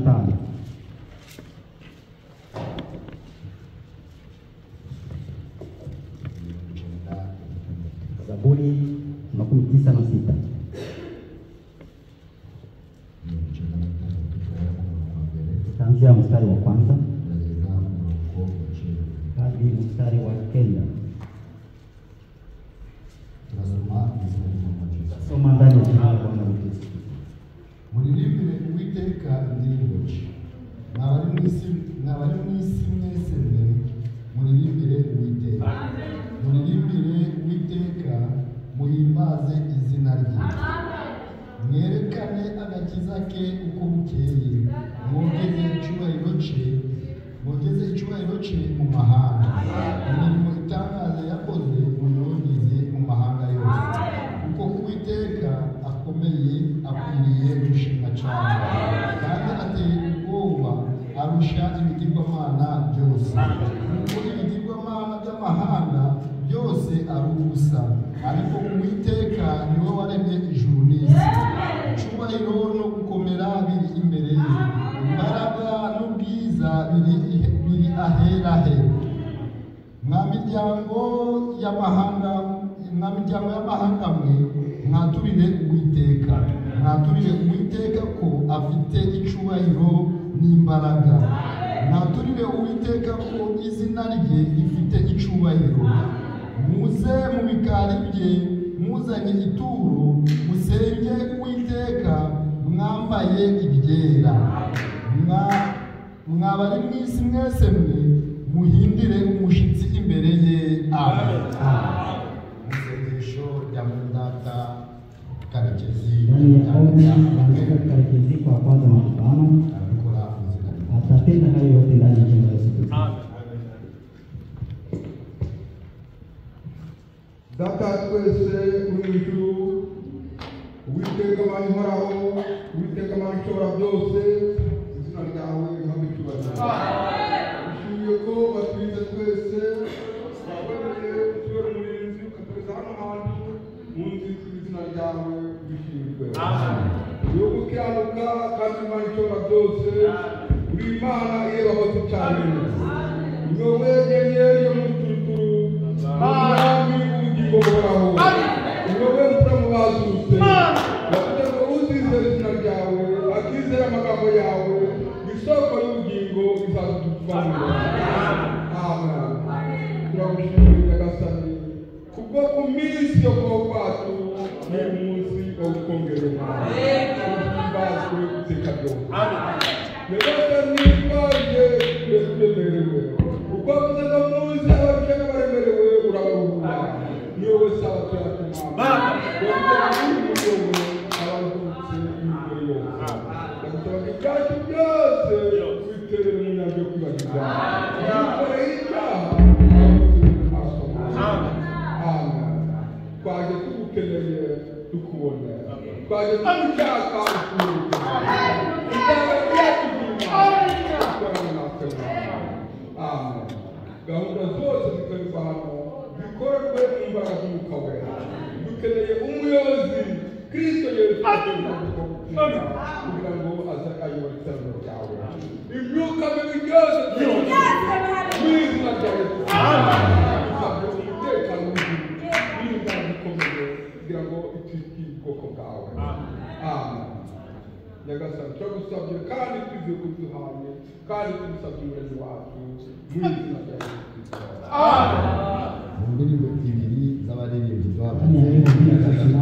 5. Zaburi 96. Kuanzia mstari wa kwanza hadi mstari wa 9. Soma ndani ya jina la Bwana wetu. Muririmbire Uwiteka indirimbo nshya. N'abari mu isi mwese mwe muririmbire Uwiteka. Muririmbire Uwiteka, muhimbaze izina rye. Mwerekane agakiza ke uko bukeye. Mwongeze icyubahiro cye mu mahanga. Imirimo itangaza yakoze muyongeze mu mahanga yose. Kuko Uwiteka akomeye, akwiriye gushimwa cyane, kandi ateye ubwoba, arusha ibigirwamana byose. Kuko ibigirwamana by'amahanga byose ari ubusa, ariko Uwiteka niwe waremye ijuru n'isi. Icyubahiro no gukomera biri imbere ye, imbaraga n'ubwiza biri ahera he. Mwa miryango y'amahanga mwe, mwaturire Uwiteka ko afite icyubahiro n'imbaraga. Mwaturire Uwiteka ko izina rye rifite icyubahiro. Muze mu bikari bye muzanye ituro, musenge Uwiteka mwambaye ibyera. Mwabari mu isi mwese mwe, muhindire umushitsi imbere ye. Amen. Isengesho rya Mudata Karekezi kwa kwanza mapambano atatenda hayo yote ndani ya jina la Yesu Kristo. Data twese uri ijuru, Uwiteka Mana ihoraho, Uwiteka Mana ishobora byose, izina ryawe rihabwe icyubahiro. Ushimiye ko batwize twese, twabereye utubere umurinzi, ukatugeza hano hantu mu nzira izina ryawe rishimirwe. Uri gukiranuka kandi Imana ishobora byose, uri Imana ireba hose cyane. Ni wowe nyenyeri yo mu turuturu, umwami w'ubugingo buhoraho. Ni wowe mfura mu bazutse, wavuze ngo uzizera izina ryawe, akizera amagambo yawe, isoko y'ubugingo izadutwara. Amen. Turagushimira Nyagasani kubwo ku minsi yo kubaho kwacu n'umunsi wo gukongerera. Tuhimbazwe iteka ryose. Nyagasani twaje turemerewe, kuko wavuze ngo muze abarushye n'abaremerewe urabaruhura. Ni wowe sabato yacu Mana. Wavuze ngo uri wowe abaruhutse imbere yose. Ndagusaba ngo ibyacu byose witerere mu nyanja yo kwibagiza. Wikoreye icyaha twaje tugukeneye tukubone, twaje tugushaka ukuruka. Ibyawe byacu bikorana natwe. Amen. Gahunda zose zikorerwa hano zikorerwe mu mbaraga z'Umwuka Wera. Dukeneye umuyobozi Kristo Yesu kugira ngo aze ayobore iteraniro ryawe. Imyuka mibi yose mu izina rya Yesu. Dusabye umutekano w'ibintu bikomeye kugira ngo itwike ubwoko bwawe. Amen. Nyagasani turagusabye kandi twizeye ko duhaye, kandi tugusabye umurezi wacu mu izina rya Yesu Kristo. Amen. Mu ndirimbo 2 z'abaririmbyi Nyagasani